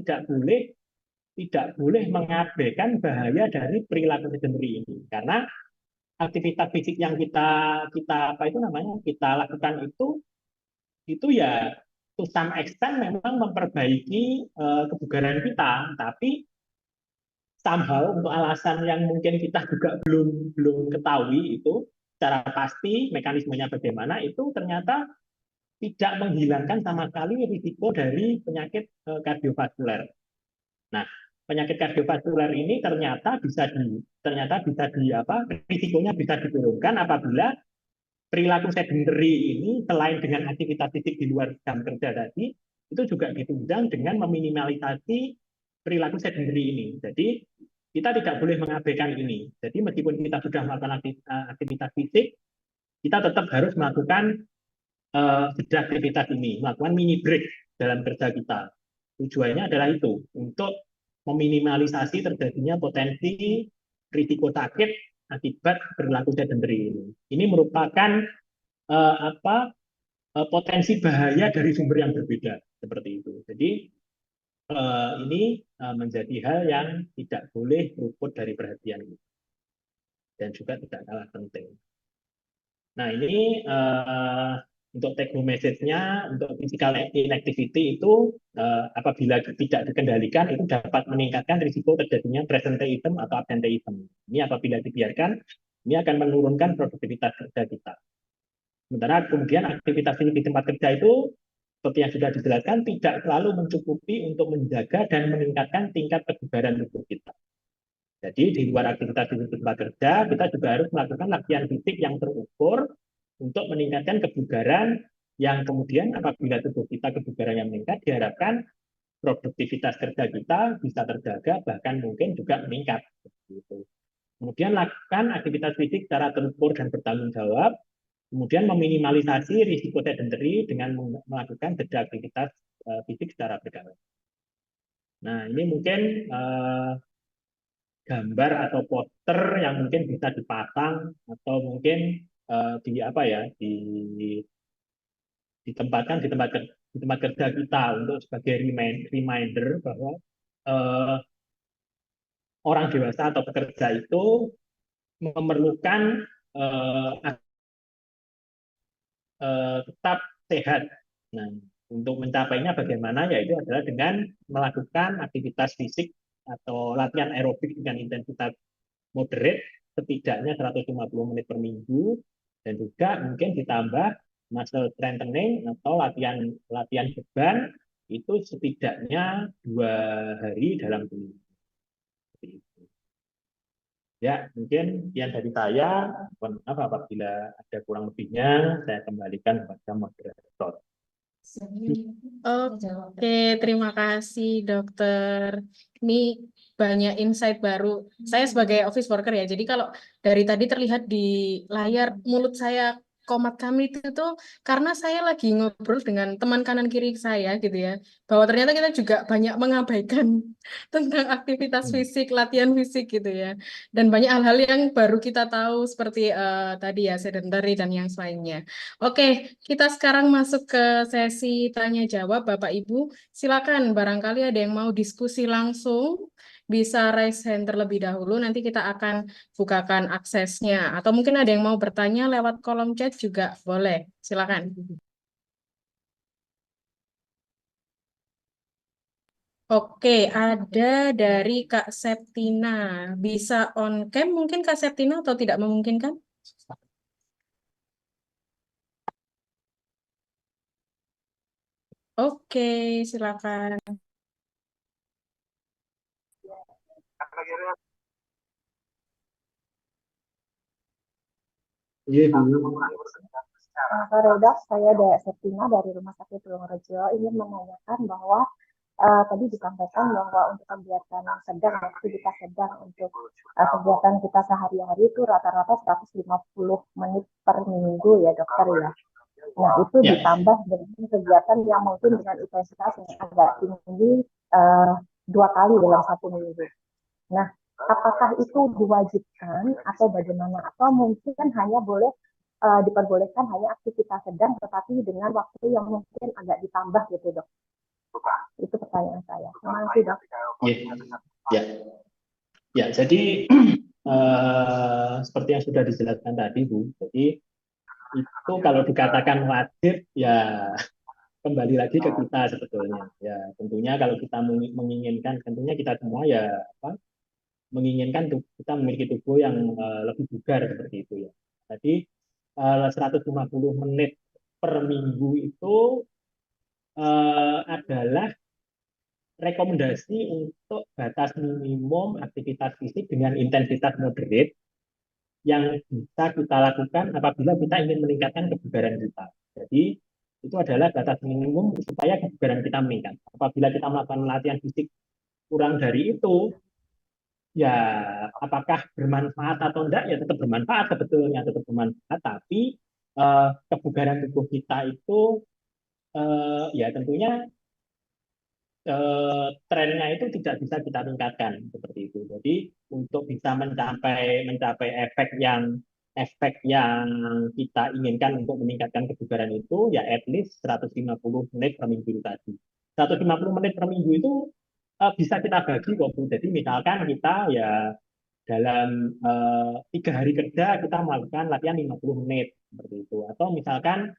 A: tidak boleh mengabaikan bahaya dari perilaku sedentary ini, karena aktivitas fisik yang kita apa itu namanya kita lakukan itu ya to some extent memang memperbaiki kebugaran kita, tapi somehow untuk alasan yang mungkin kita juga belum belum ketahui itu secara pasti mekanismenya bagaimana, itu ternyata tidak menghilangkan sama sekali risiko dari penyakit kardiovaskuler. Nah, penyakit kardiovaskular ini ternyata bisa di apa, risikonya bisa diturunkan apabila perilaku sedentary ini selain dengan aktivitas fisik di luar jam kerja tadi, itu juga ditunjang dengan meminimalisasi perilaku sedentary ini. Jadi kita tidak boleh mengabaikan ini. Jadi meskipun kita sudah melakukan aktivitas fisik, kita tetap harus melakukan jeda aktivitas ini, melakukan mini break dalam kerja kita. Tujuannya adalah itu, untuk meminimalisasi terjadinya potensi risiko sakit akibat perilaku sedentary ini. Ini merupakan potensi bahaya dari sumber yang berbeda seperti itu. Jadi ini menjadi hal yang tidak boleh luput dari perhatian kita dan juga tidak kalah penting. Nah ini untuk take home message-nya untuk physical inactivity itu apabila tidak dikendalikan itu dapat meningkatkan risiko terjadinya presenteeism atau absenteeism. Ini apabila dibiarkan ini akan menurunkan produktivitas kerja kita. Sementara kemudian aktivitas di tempat kerja itu seperti yang sudah dijelaskan tidak selalu mencukupi untuk menjaga dan meningkatkan tingkat kebugaran tubuh kita. Jadi di luar aktivitas di tempat kerja kita juga harus melakukan latihan fisik yang terukur untuk meningkatkan kebugaran yang kemudian apabila tubuh kita kebugarannya meningkat diharapkan produktivitas kerja kita bisa terjaga bahkan mungkin juga meningkat. Kemudian lakukan aktivitas fisik secara terukur dan bertanggung jawab. Kemudian meminimalisasi risiko sedentary dengan melakukan jeda aktivitas fisik secara berkala. Nah, ini mungkin gambar atau poster yang mungkin bisa dipasang atau mungkin di apa ya ditempatkan di tempat kerja kita untuk sebagai reminder bahwa uh, orang dewasa atau pekerja itu memerlukan tetap sehat. Nah, untuk mencapainya bagaimana? Yaitu adalah dengan melakukan aktivitas fisik atau latihan aerobik dengan intensitas moderate setidaknya 150 menit per minggu dan juga mungkin ditambah muscle strengthening atau latihan beban itu setidaknya 2 hari dalam seminggu. Ya, mungkin yang dari saya. Mohon maaf apabila ada kurang lebihnya, saya kembalikan kepada moderator.
B: Oke, terima kasih dokter. Ini banyak insight baru. Saya sebagai office worker ya, jadi kalau dari tadi terlihat di layar mulut saya komat kami itu tuh karena saya lagi ngobrol dengan teman kanan kiri saya gitu ya, bahwa ternyata kita juga banyak mengabaikan tentang aktivitas fisik, latihan fisik gitu ya. Dan banyak hal-hal yang baru kita tahu seperti tadi ya sedentary dan yang lainnya. Oke, kita sekarang masuk ke sesi tanya jawab Bapak Ibu. Silakan barangkali ada yang mau diskusi langsung, bisa raise hand terlebih dahulu. Nanti kita akan bukakan aksesnya. Atau mungkin ada yang mau bertanya lewat kolom chat juga boleh. Silakan. Oke, ada dari Kak Septina. Bisa on cam mungkin Kak Septina atau tidak memungkinkan? Oke, silakan.
A: Iya,
C: Sore dok, saya dari Septina dari Rumah Sakit Purworejo ingin menanyakan bahwa tadi disampaikan bahwa untuk kegiatan sedang, aktivitas sedang untuk kegiatan kita sehari-hari itu rata-rata 150 menit per minggu ya dokter ya. Nah itu ditambah dengan kegiatan yang mungkin dengan intensitas yang agak tinggi 2 kali dalam 1 minggu. Nah apakah itu diwajibkan atau bagaimana? Atau mungkin hanya boleh diperbolehkan hanya aktivitas sedang tetapi dengan waktu yang mungkin agak ditambah gitu dok. Itu pertanyaan saya. Terima kasih dok.
A: Ya, jadi seperti yang sudah dijelaskan tadi Bu, jadi itu kalau dikatakan wajib ya kembali lagi ke kita sebetulnya. Ya tentunya kalau kita menginginkan, tentunya kita semua ya apa, menginginkan kita memiliki tubuh yang lebih bugar seperti itu ya. Jadi 150 menit per minggu itu adalah rekomendasi untuk batas minimum aktivitas fisik dengan intensitas moderate yang bisa kita lakukan apabila kita ingin meningkatkan kebugaran kita. Jadi itu adalah batas minimum supaya kebugaran kita meningkat. Apabila kita melakukan latihan fisik kurang dari itu, ya apakah bermanfaat atau enggak, ya tetap bermanfaat, sebetulnya tetap bermanfaat, tapi kebugaran tubuh kita itu ya tentunya trennya itu tidak bisa kita tingkatkan seperti itu. Jadi untuk bisa mencapai efek yang kita inginkan untuk meningkatkan kebugaran itu ya at least 150 menit per minggu tadi. 150 menit per minggu itu bisa kita bagi kok Bu. Jadi misalkan kita ya dalam 3 hari kerja kita melakukan latihan 50 menit seperti itu. Atau misalkan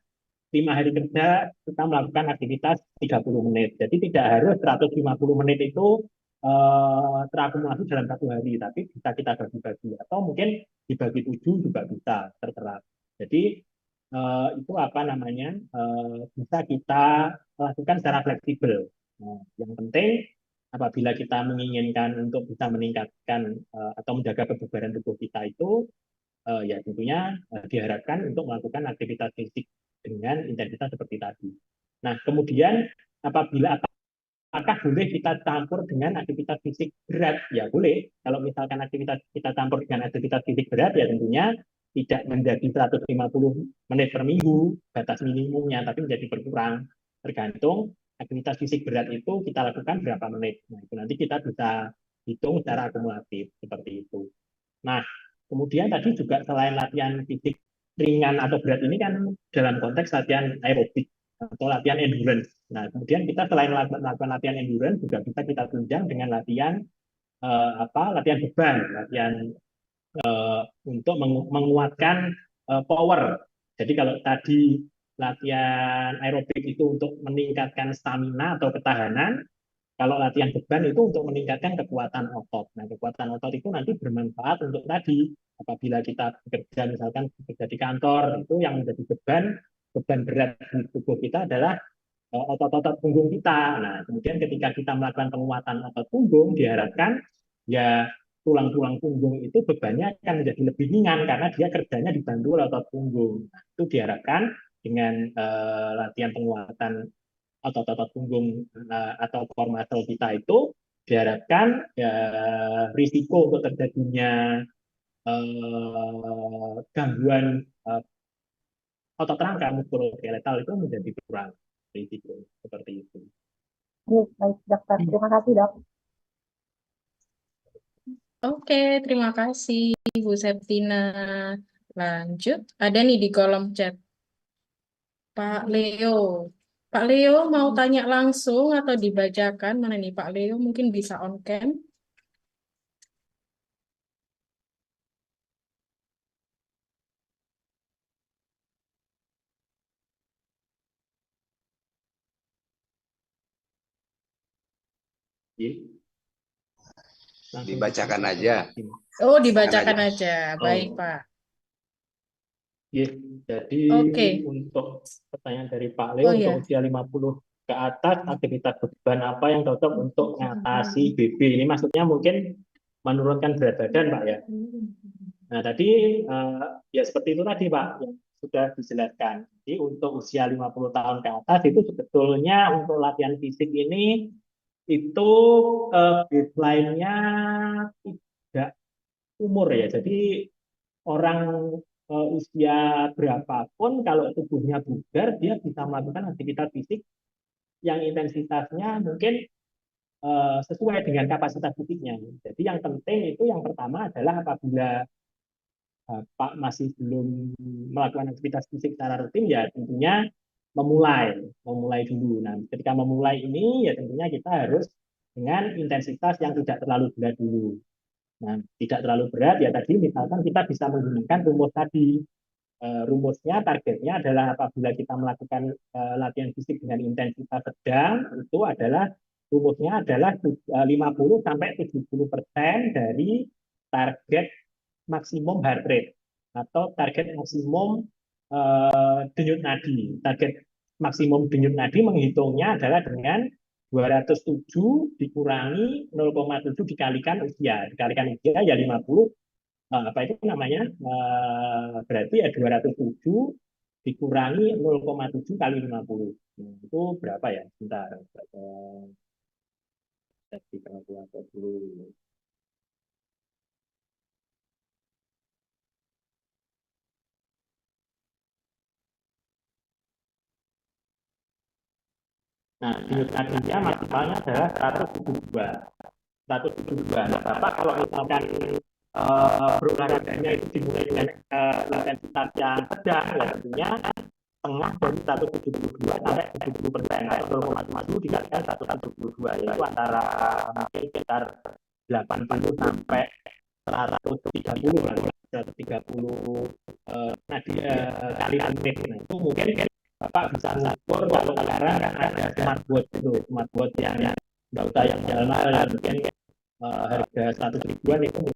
A: 5 hari kerja kita melakukan aktivitas 30 menit. Jadi tidak harus 150 menit itu terakumulasi dalam 1 hari, tapi bisa kita bagi-bagi. Atau mungkin dibagi 7 juga bisa, terserah. Jadi itu apa namanya, bisa kita lakukan secara fleksibel. Nah, yang penting apabila kita menginginkan untuk bisa meningkatkan atau menjaga kebugaran tubuh kita itu ya tentunya diharapkan untuk melakukan aktivitas fisik dengan intensitas seperti tadi. Nah, kemudian apakah boleh kita campur dengan aktivitas fisik berat? Ya boleh. Kalau misalkan aktivitas kita campur dengan aktivitas fisik berat, ya tentunya tidak menjadi 150 menit per minggu, batas minimumnya, tapi menjadi berkurang. Tergantung aktivitas fisik berat itu kita lakukan berapa menit. Nah, itu nanti kita bisa hitung secara akumulatif, seperti itu. Nah, kemudian tadi juga selain latihan fisik ringan atau berat ini kan dalam konteks latihan aerobik atau latihan endurance. Nah, kemudian kita selain melakukan latihan endurance juga bisa kita tunjang dengan latihan latihan beban, latihan untuk menguatkan power. Jadi kalau tadi latihan aerobik itu untuk meningkatkan stamina atau ketahanan, kalau latihan beban itu untuk meningkatkan kekuatan otot. Nah, kekuatan otot itu nanti bermanfaat untuk tadi apabila kita bekerja misalkan bekerja di kantor, itu yang menjadi beban berat di tubuh kita adalah otot-otot punggung kita. Nah, kemudian ketika kita melakukan penguatan otot punggung, diharapkan ya tulang-tulang punggung itu bebannya akan menjadi lebih ringan karena dia kerjanya dibantu oleh otot punggung. Nah, itu diharapkan dengan latihan penguatan otot-otot punggung atau core muscle kita itu diharapkan ya, risiko untuk terjadinya gangguan otot rangka muskuloskeletal itu menjadi kurang risiko seperti itu.
C: Baik, dokter. Terima kasih, dok.
B: Oke, terima kasih Bu Septina. Lanjut, ada nih di kolom chat. Pak Leo. Pak Leo mau tanya langsung atau dibacakan? Mana nih Pak Leo? Mungkin bisa on cam.
D: Dibacakan aja.
B: Oh, dibacakan aja. Baik,
A: Oh.
B: Pak.
A: Jadi
B: Oke.
A: untuk pertanyaan dari Pak Leo,
B: Oh,
A: untuk
B: iya.
A: usia 50 ke atas, aktivitas beban apa yang cocok untuk mengatasi BB? Ini maksudnya mungkin menurunkan berat badan, Pak ya. Nah, tadi ya seperti itu tadi, Pak, yang sudah dijelaskan. Jadi untuk usia 50 tahun ke atas itu sebetulnya untuk latihan fisik ini itu baseline-nya tidak umur ya. Jadi orang usia berapapun kalau tubuhnya bugar dia bisa melakukan aktivitas fisik yang intensitasnya mungkin sesuai dengan kapasitas fisiknya. Jadi yang penting itu yang pertama adalah apabila Pak masih belum melakukan aktivitas fisik secara rutin ya tentunya memulai dulu. Nah, ketika memulai ini ya tentunya kita harus dengan intensitas yang tidak terlalu berat dulu. Nah, tidak terlalu berat ya tadi misalkan kita bisa menggunakan rumus tadi. Rumusnya targetnya adalah apabila kita melakukan latihan fisik dengan intensitas sedang itu adalah rumusnya adalah 50 sampai 70% dari target maksimum heart rate atau target maksimum denyut nadi. Target maksimum denyut nadi menghitungnya adalah dengan 207 dikurangi 0,7 dikalikan usia ya 50, apa itu namanya, berarti ya 207 dikurangi 0,7 kali 50. Itu berapa ya? Bentar. Di kalkulator dulu. Nah, denyut nadinya maksimalnya adalah 172. 172. Nah, Bapak kalau misalkan berolahraganya itu dimulai dengan intensitas yang sedang, ya tentunya setengah dari 172 sampai 70%, atau 0,7 dikalikan 172, yaitu antara mungkin sekitar 80 sampai 130 lah, 130 kali menit. Nah, itu mungkin Bapak bisa ngukur kalau sekarang ada smartwatch itu, smartwatch yang nggak usah yang mahal, mungkin harga 100 ribuan itu